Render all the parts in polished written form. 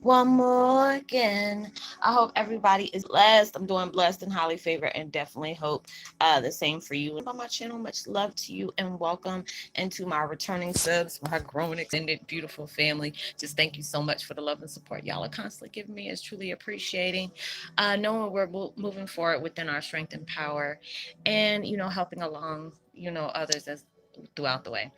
one more again. I hope everybody is blessed. I'm doing blessed and highly favored, and definitely hope the same for you. And on my channel, much love to you, and welcome into my returning subs, my growing extended beautiful family. Just thank you so much for the love and support y'all are constantly giving me. Is truly appreciating. Knowing we're moving forward within our strength and power, and helping along others as throughout the way.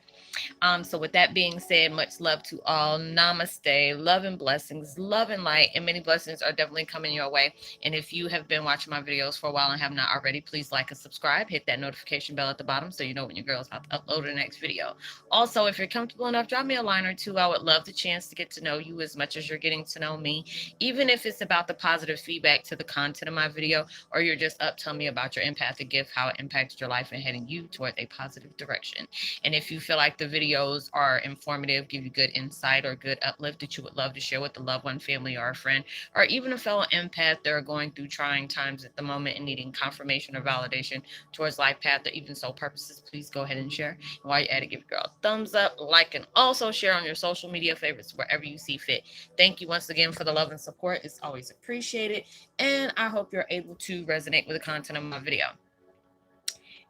So with that being said, much love to all. Namaste. Love and blessings. Love and light. And many blessings are definitely coming your way. And if you have been watching my videos for a while and have not already, please like and subscribe. Hit that notification bell at the bottom so you know when your girl is about to upload the next video. Also, if you're comfortable enough, drop me a line or two. I would love the chance to get to know you as much as you're getting to know me. Even if it's about the positive feedback to the content of my video, or you're just up telling me about your empathic gift, how it impacted your life and heading you toward a positive direction. And if you feel like the videos are informative, give you good insight or good uplift that you would love to share with a loved one, family, or a friend, or even a fellow empath that are going through trying times at the moment and needing confirmation or validation towards life path or even soul purposes, please go ahead and share. And while you're at it, give your girl a thumbs up, like, and also share on your social media favorites wherever you see fit. Thank you once again for the love and support. It's always appreciated. And I hope you're able to resonate with the content of my video.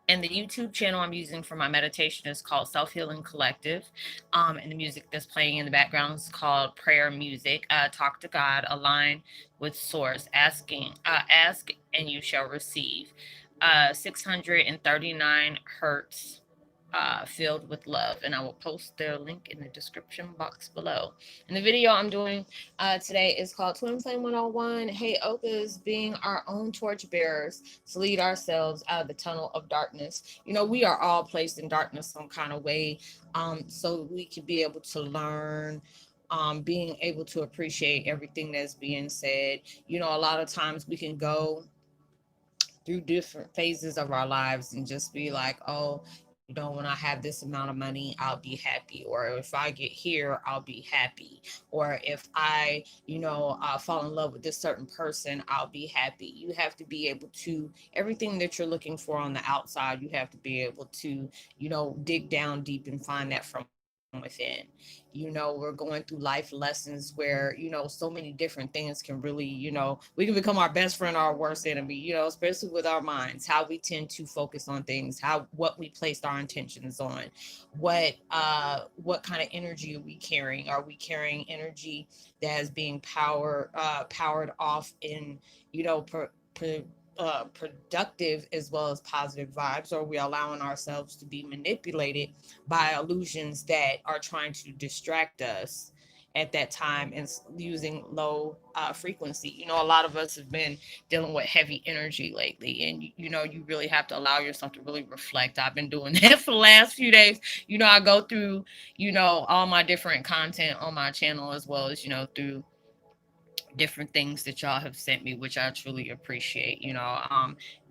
And the YouTube channel I'm using for my meditation is called Self Healing Collective. And the music that's playing in the background is called Prayer Music. Talk to God, align with Source, ask and you shall receive. 639 hertz filled with love, and I will post their link in the description box below. And the video I'm doing today is called Twin Flame 101, Heyokas being our own torchbearers to lead ourselves out of the tunnel of darkness. We are all placed in darkness some kind of way, so we can be able to learn, being able to appreciate everything that's being said. A lot of times we can go through different phases of our lives and just be like, oh, when I have this amount of money, I'll be happy. Or if I get here, I'll be happy. Or if I, fall in love with this certain person, I'll be happy. You have to be able to, everything that you're looking for on the outside, you have to be able to, dig down deep and find that from within. We're going through life lessons where, so many different things can really, we can become our best friend or our worst enemy, especially with our minds, how we tend to focus on things, what we placed our intentions on, what kind of energy are we carrying? Are we carrying energy that is being powered off in, you know, per, per, productive as well as positive vibes, or are we allowing ourselves to be manipulated by illusions that are trying to distract us at that time and using low frequency? A lot of us have been dealing with heavy energy lately, and you really have to allow yourself to really reflect. I've been doing that for the last few days. I go through all my different content on my channel, as well as through different things that y'all have sent me, which I truly appreciate.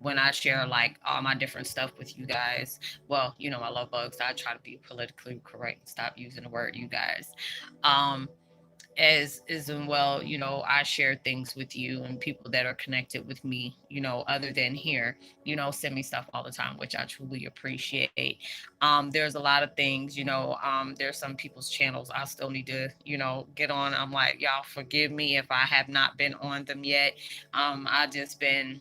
When I share like all my different stuff with you guys, well, I love bugs. I try to be politically correct and stop using the word you guys. Um, as is in well, I share things with you and people that are connected with me, other than here, send me stuff all the time, which I truly appreciate. There's a lot of things, there's some people's channels I still need to, get on. I'm like, y'all forgive me if I have not been on them yet. I just been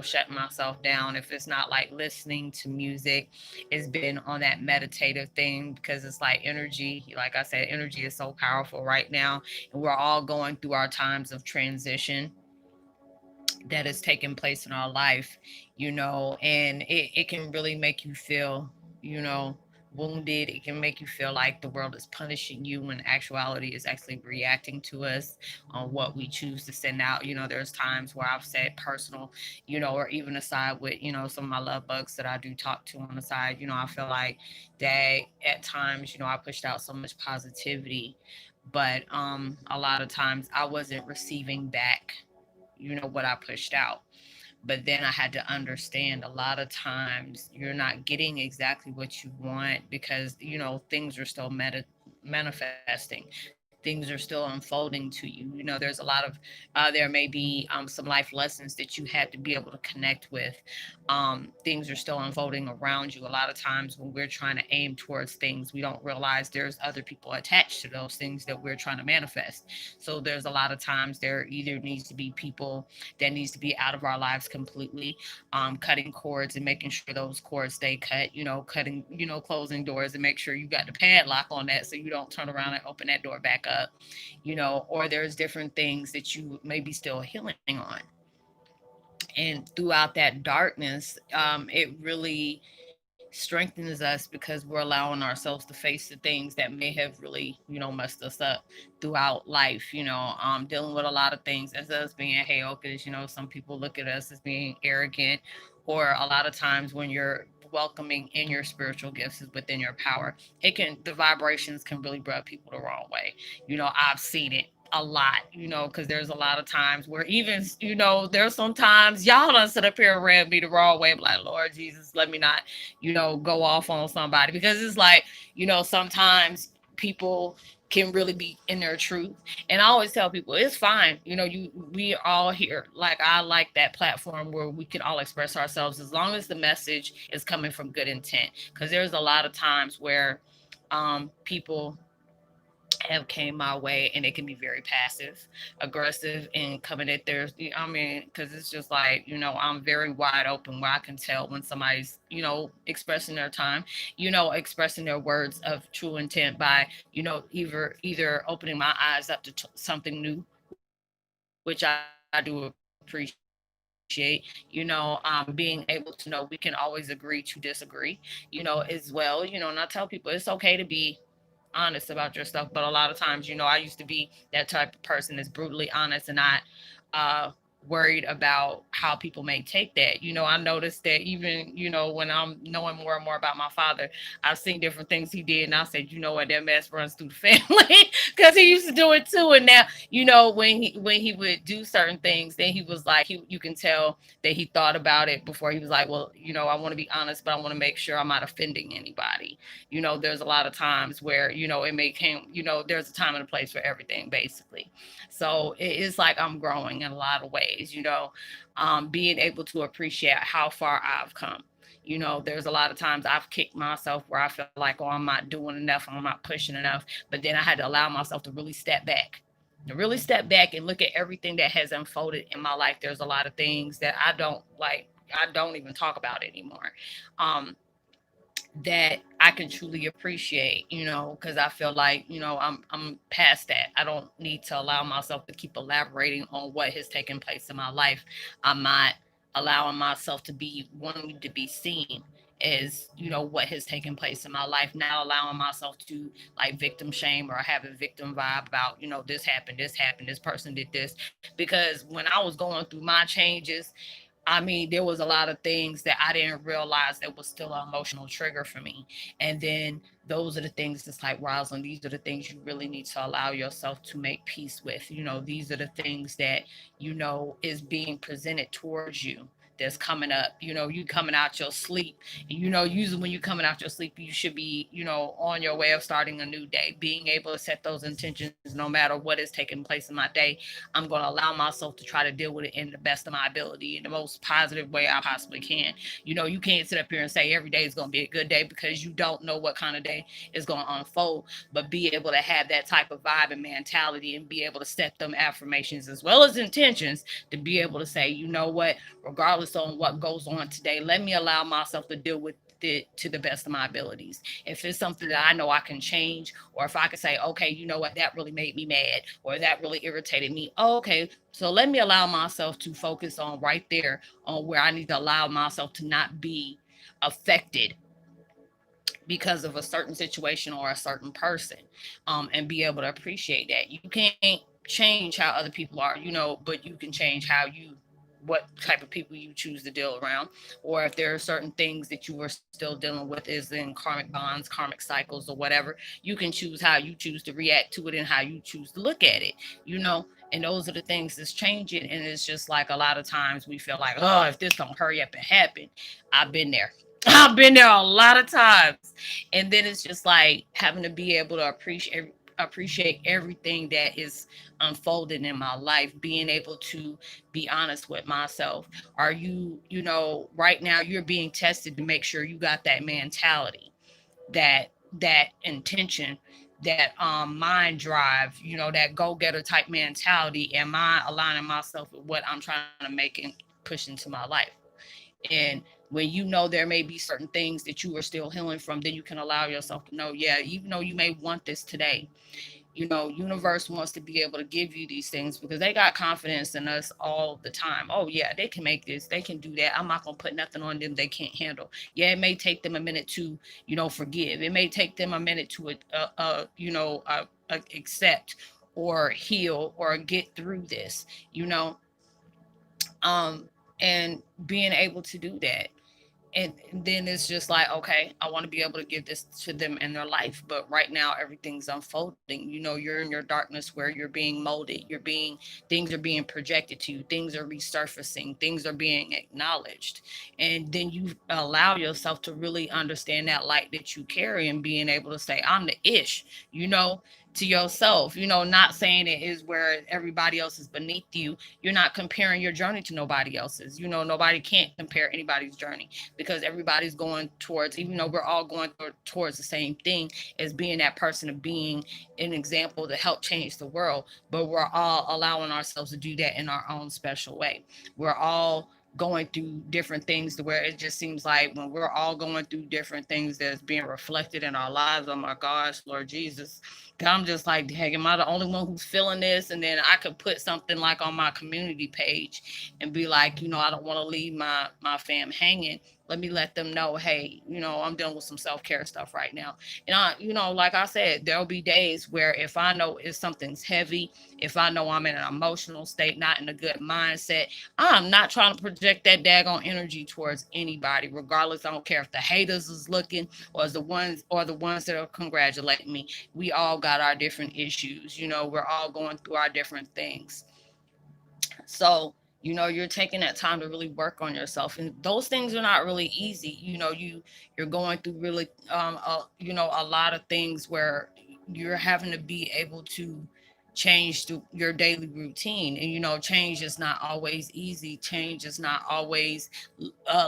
shutting myself down. If it's not like listening to music, it's been on that meditative thing, because it's like energy. Like I said, energy is so powerful right now, and we're all going through our times of transition that is taking place in our life, and it can really make you feel, you know, wounded. It can make you feel like the world is punishing you when actuality is actually reacting to us on what we choose to send out. There's times where I've said personal, or even aside with, some of my love bugs that I do talk to on the side, I feel like that at times, I pushed out so much positivity, but a lot of times I wasn't receiving back what I pushed out. But then I had to understand, a lot of times you're not getting exactly what you want, because things are still manifesting. things are still unfolding to you. You know, there's a lot of there may be some life lessons that you had to be able to connect with. Things are still unfolding around you. A lot of times when we're trying to aim towards things, we don't realize there's other people attached to those things that we're trying to manifest. So there's a lot of times there either needs to be people that needs to be out of our lives completely, cutting cords and making sure those cords stay cut, cutting, closing doors and make sure you got the padlock on that so you don't turn around and open that door back up, or there's different things that you may be still healing on. And throughout that darkness, it really strengthens us because we're allowing ourselves to face the things that may have really, messed us up throughout life, dealing with a lot of things as us being Heyokas. Some people look at us as being arrogant, or a lot of times when you're welcoming in your spiritual gifts is within your power, the vibrations can really rub people the wrong way. I've seen it a lot, because there's a lot of times where even, there's sometimes y'all done sit up here and read me the wrong way. I'm like, Lord Jesus, let me not, go off on somebody, because it's like, sometimes people can really be in their truth. And I always tell people it's fine. We all here. Like, I like that platform where we can all express ourselves as long as the message is coming from good intent. Because there's a lot of times where people have came my way and it can be very passive aggressive and coming at their, because it's just like, I'm very wide open where I can tell when somebody's, expressing their time, expressing their words of true intent by, either opening my eyes up to something new, which I do appreciate, being able to know we can always agree to disagree, as well, and I tell people it's okay to be honest about your stuff. But a lot of times, I used to be that type of person that's brutally honest and not worried about how people may take that. I noticed that even, when I'm knowing more and more about my father, I've seen different things he did, and I said, what, that mess runs through the family, because he used to do it too. And now, when he would do certain things, then he was like, you can tell that he thought about it before. He was like, well, I want to be honest, but I want to make sure I'm not offending anybody. There's a lot of times where, it may came, there's a time and a place for everything, basically. So it's like I'm growing in a lot of ways, being able to appreciate how far I've come. There's a lot of times I've kicked myself where I feel like, oh, I'm not doing enough, I'm not pushing enough. But then I had to allow myself to really step back. To really step back and look at everything that has unfolded in my life. There's a lot of things that I don't even talk about anymore. Um, that I can truly appreciate, because I feel like, I'm past that. I don't need to allow myself to keep elaborating on what has taken place in my life. I'm not allowing myself to be wanting to be seen as, what has taken place in my life, not allowing myself to like victim shame or have a victim vibe about, this happened, this person did this. Because when I was going through my changes, there was a lot of things that I didn't realize that was still an emotional trigger for me. And then those are the things that's like, Roslynn, these are the things you really need to allow yourself to make peace with. These are the things that, is being presented towards you that's coming up. You coming out your sleep. And, usually when you're coming out your sleep, you should be, on your way of starting a new day, being able to set those intentions no matter what is taking place in my day. I'm going to allow myself to try to deal with it in the best of my ability, in the most positive way I possibly can. You can't sit up here and say every day is going to be a good day, because you don't know what kind of day is going to unfold. But be able to have that type of vibe and mentality and be able to set them affirmations as well as intentions to be able to say, what, regardless on what goes on today, let me allow myself to deal with it to the best of my abilities. If it's something that I know I can change, or if I can say, okay, what, that really made me mad, or that really irritated me. Oh, okay, so let me allow myself to focus on right there on where I need to allow myself to not be affected because of a certain situation or a certain person, and be able to appreciate that. You can't change how other people are, but you can change how you, what type of people you choose to deal around, or if there are certain things that you are still dealing with is in karmic bonds, karmic cycles, or whatever. You can choose how you choose to react to it and how you choose to look at it, and those are the things that's changing. And it's just like a lot of times we feel like, oh, if this don't hurry up and happen. I've been there. I've been there a lot of times. And then it's just like having to be able to appreciate everything that is unfolding in my life, being able to be honest with myself. Are you, right now you're being tested to make sure you got that mentality, that intention, that mind drive, that go-getter type mentality. Am I aligning myself with what I'm trying to make and push into my life? And when you know there may be certain things that you are still healing from, then you can allow yourself to know, yeah, even though you may want this today, universe wants to be able to give you these things because they got confidence in us all the time. Oh yeah, they can make this, they can do that. I'm not gonna put nothing on them they can't handle. Yeah, it may take them a minute to forgive. It may take them a minute to accept or heal or get through this, you know um and being able to do that. And then it's just like, okay, I want to be able to give this to them in their life, but right now everything's unfolding. You're in your darkness where you're being molded, things are being projected to you, things are resurfacing, things are being acknowledged. And then you allow yourself to really understand that light that you carry and being able to say, I'm the ish, to yourself, not saying it is where everybody else is beneath you. You're not comparing your journey to nobody else's. Nobody can't compare anybody's journey because everybody's going towards, even though we're all going towards the same thing, as being that person, of being an example to help change the world. But we're all allowing ourselves to do that in our own special way. We're all going through different things to where it just seems like when we're all going through different things that's being reflected in our lives, oh my gosh, Lord Jesus, I'm just like, heck, am I the only one who's feeling this? And then I could put something like on my community page and be like, I don't want to leave my fam hanging. Let me let them know, hey, I'm dealing with some self-care stuff right now. And like I said, there'll be days where if I know if something's heavy, if I know I'm in an emotional state, not in a good mindset, I'm not trying to project that daggone energy towards anybody, regardless. I don't care if the haters is looking or the ones that are congratulating me. We all got our different issues. We're all going through our different things. So, you're taking that time to really work on yourself. And those things are not really easy. You're going through really, a lot of things where you're having to be able to change your daily routine. And, change is not always easy. Change is not always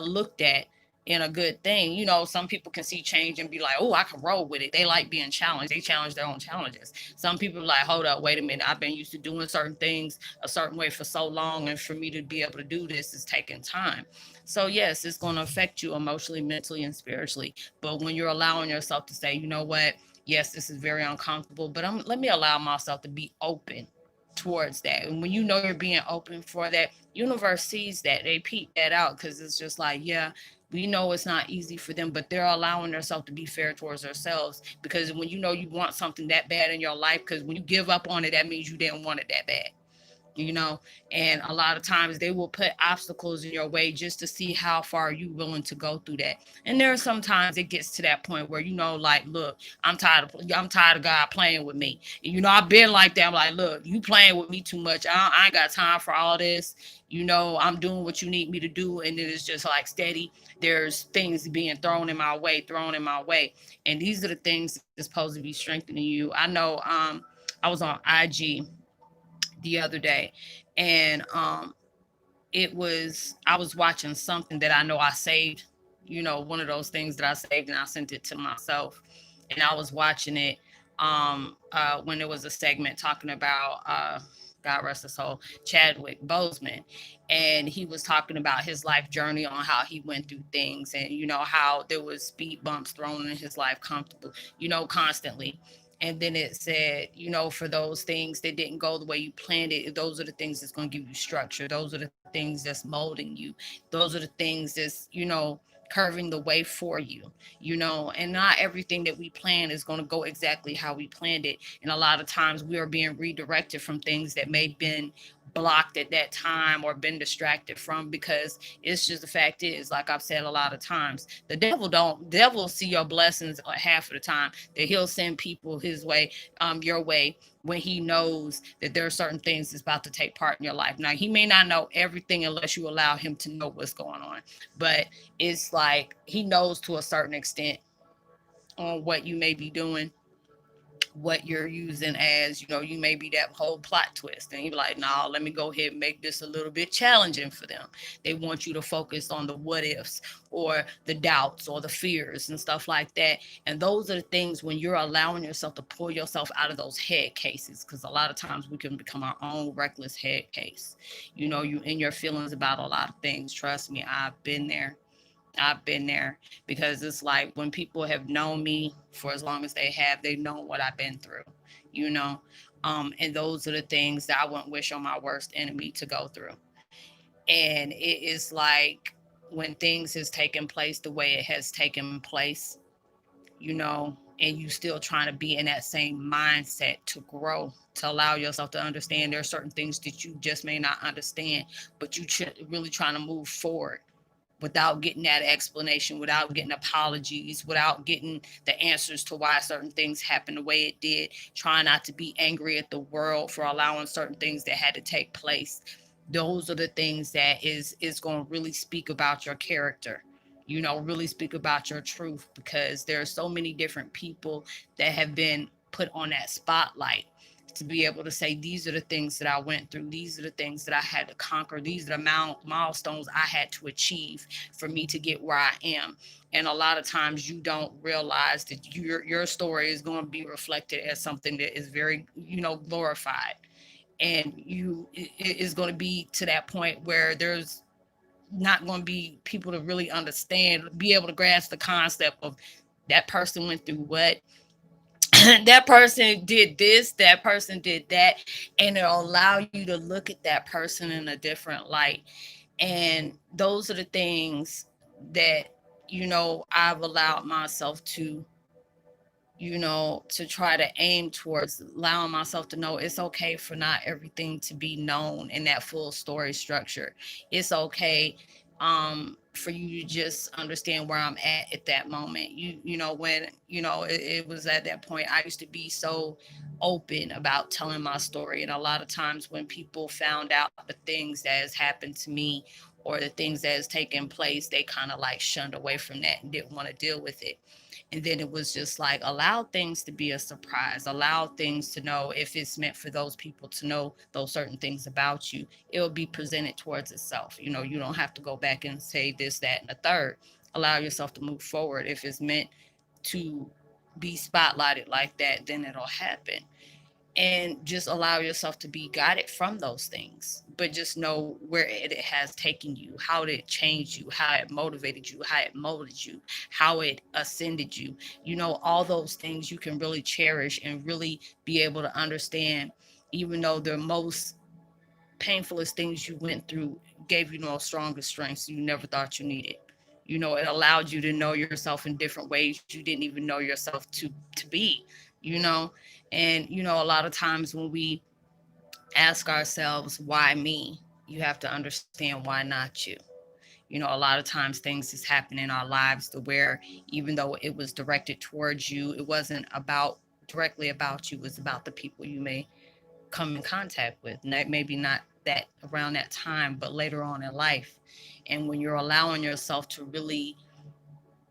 looked at in a good thing. Some people can see change and be like, oh, I can roll with it. They like being challenged. They challenge their own challenges. Some people are like, hold up, wait a minute. I've been used to doing certain things a certain way for so long. And for me to be able to do this is taking time. So yes, it's going to affect you emotionally, mentally, and spiritually. But when you're allowing yourself to say, you know what? Yes, this is very uncomfortable, but let me allow myself to be open towards that. And when you're being open for that, universe sees that. They peep that out because it's just like, yeah, we know it's not easy for them, but they're allowing themselves to be fair towards themselves. Because when you want something that bad in your life, because when you give up on it, that means you didn't want it that bad. you know and a lot of times they will put obstacles in your way just to see how far you willing to go through that. And there are sometimes it gets to that point where like, look, I'm tired of God playing with me. I've been like that. I'm like, look, you playing with me too much. I ain't got time for all this. I'm doing what you need me to do, and then it's just like steady, there's things being thrown in my way. And these are the things that's supposed to be strengthening you. I know. I was on IG the other day, and I was watching something that I know I saved, one of those things that I saved and I sent it to myself. And I was watching it when there was a segment talking about God rest his soul, Chadwick Boseman. And he was talking about his life journey, on how he went through things, and how there was speed bumps thrown in his life comfortable, constantly. And then it said, for those things that didn't go the way you planned it, those are the things that's going to give you structure. Those are the things that's molding you. Those are the things that's, curving the way for you, and not everything that we plan is going to go exactly how we planned it. And a lot of times we are being redirected from things that may have been blocked at that time or been distracted from, because it's just, the fact is, like I've said a lot of times, the devil see your blessings half of the time, that he'll send people his way, your way, when he knows that there are certain things that's about to take part in your life. Now, he may not know everything unless you allow him to know what's going on, but it's like he knows to a certain extent on what you may be doing, what you're using as, you may be that whole plot twist. And you're like, no, let me go ahead and make this a little bit challenging for them. They want you to focus on the what ifs or the doubts or the fears and stuff like that. And those are the things when you're allowing yourself to pull yourself out of those head cases, because a lot of times we can become our own reckless head case. You in your feelings about a lot of things. Trust me, I've been there. I've been there, because it's like when people have known me for as long as they have, they've known what I've been through, you know. And those are the things that I wouldn't wish on my worst enemy to go through. And it is like when things has taken place the way it has taken place, and you still trying to be in that same mindset to grow, to allow yourself to understand there are certain things that you just may not understand, but you really trying to move forward without getting that explanation, without getting apologies, without getting the answers to why certain things happened the way it did, trying not to be angry at the world for allowing certain things that had to take place. Those are the things that is going to really speak about your character, really speak about your truth, because there are so many different people that have been put on that spotlight to be able to say, these are the things that I went through. These are the things that I had to conquer. These are the milestones I had to achieve for me to get where I am. And a lot of times you don't realize that your story is going to be reflected as something that is very, glorified. And it is going to be to that point where there's not going to be people to really understand, be able to grasp the concept of that person went through what, that person did this, that person did that, and it'll allow you to look at that person in a different light. And those are the things that, I've allowed myself to try to aim towards, allowing myself to know it's okay for not everything to be known in that full story structure. It's okay for you to just understand where I'm at that moment. When it was at that point, I used to be so open about telling my story, and a lot of times when people found out the things that has happened to me or the things that has taken place, they kind of like shunned away from that and didn't want to deal with it. And then it was just like, allow things to be a surprise, allow things to know, if it's meant for those people to know those certain things about you, it will be presented towards itself. You don't have to go back and say this, that, and the third. Allow yourself to move forward. If it's meant to be spotlighted like that, then it'll happen. And just allow yourself to be guided from those things, but just know where it has taken you, how it changed you, how it motivated you, how it molded you, how it ascended you. All those things you can really cherish and really be able to understand, even though the most painfulest things you went through gave you the strongest strengths you never thought you needed. It allowed you to know yourself in different ways you didn't even know yourself to be, you know. And a lot of times when we ask ourselves, why me, you have to understand, why not you. A lot of times things just happen in our lives to where, even though it was directed towards you, it wasn't about directly about you. It was about the people you may come in contact with. Maybe not that around that time, but later on in life. And when you're allowing yourself to really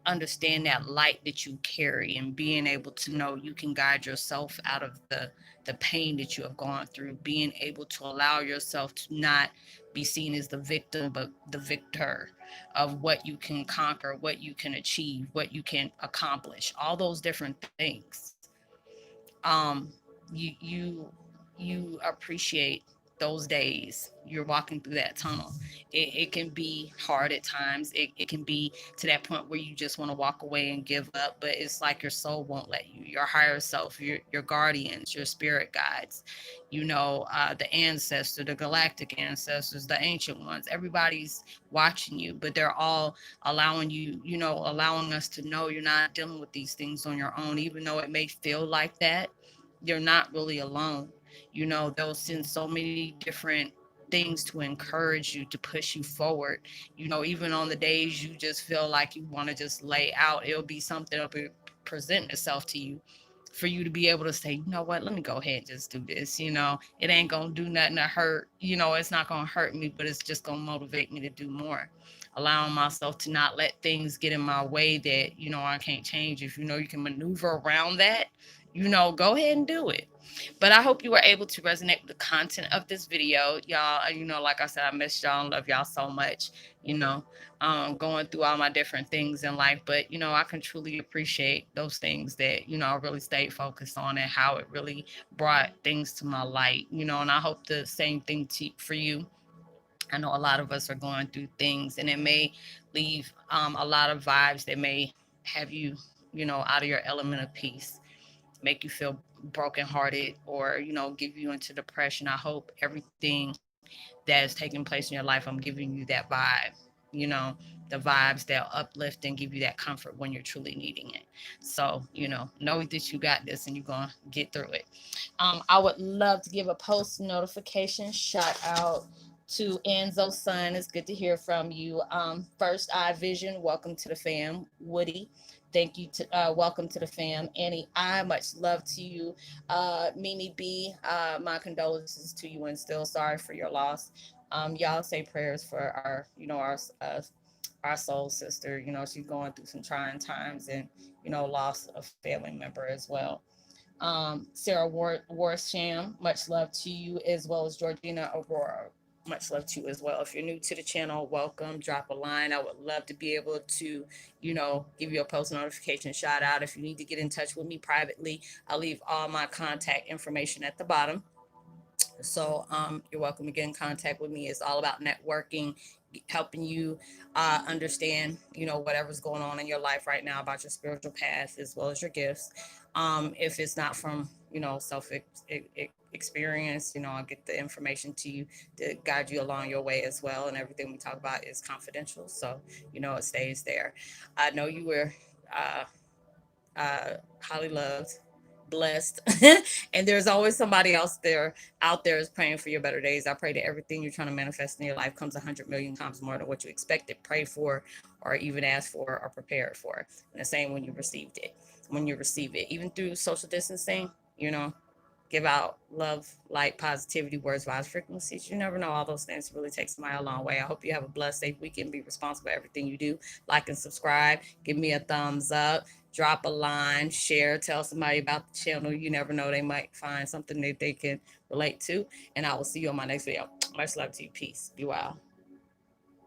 understand that light that you carry, and being able to know you can guide yourself out of the pain that you have gone through, being able to allow yourself to not be seen as the victim but the victor of what you can conquer, what you can achieve, what you can accomplish, all those different things. um you appreciate those days you're walking through that tunnel. It can be hard at times. It can be to that point where you just want to walk away and give up, but it's like your soul won't let you. Your higher self, your guardians, your spirit guides, the ancestor, the galactic ancestors, the ancient ones, everybody's watching you, but they're all allowing you, allowing us to know you're not dealing with these things on your own. Even though it may feel like that, you're not really alone. They'll send so many different things to encourage you, to push you forward. Even on the days you just feel like you want to just lay out, it'll be something that'll be present itself to you for you to be able to say, you know what, let me go ahead and just do this. It ain't gonna do nothing to hurt. It's not gonna hurt me, but it's just gonna motivate me to do more. Allowing myself to not let things get in my way that I can't change. If you can maneuver around that, go ahead and do it. But I hope you were able to resonate with the content of this video. Y'all, like I said, I miss y'all and love y'all so much, you know, going through all my different things in life. But, I can truly appreciate those things that, I really stayed focused on and how it really brought things to my light, and I hope the same thing for you. I know a lot of us are going through things, and it may leave a lot of vibes that may have you, out of your element of peace, make you feel brokenhearted, or give you into depression. I hope everything that is taking place in your life, I'm giving you that vibe, you know the vibes that uplift and give you that comfort when you're truly needing it. So know that you got this and you're gonna get through it. I would love to give a post notification shout out to Enzo's son. It's good to hear from you. First Eye Vision, welcome to the fam. Woody, thank you to welcome to the fam. Annie I, much love to you. Mimi B, my condolences to you and still sorry for your loss. Y'all say prayers for our, our soul sister. She's going through some trying times, and lost a family member as well. Sarah Warsham, much love to you, as well as Georgina Aurora. Much love to you as well. If you're new to the channel, welcome. Drop a line. I would love to be able to, give you a post notification shout out. If you need to get in touch with me privately, I'll leave all my contact information at the bottom. So you're welcome to get in contact with me. It's all about networking, helping you understand, whatever's going on in your life right now about your spiritual path as well as your gifts. If it's not from, self experience, I'll get the information to you to guide you along your way as well. And everything we talk about is confidential. So, it stays there. I know you were highly loved, blessed, and there's always somebody else out there is praying for your better days. I pray that everything you're trying to manifest in your life comes 100 million times more than what you expected, pray for, or even asked for, or prepared for. And the same when you received it. When you receive it, even through social distancing, give out love, light, positivity, words, vibes, frequencies. You never know. All those things really take somebody a long way. I hope you have a blessed, safe weekend. Be responsible for everything you do. Like and subscribe. Give me a thumbs up. Drop a line. Share. Tell somebody about the channel. You never know. They might find something that they can relate to. And I will see you on my next video. Much love to you. Peace. Be well.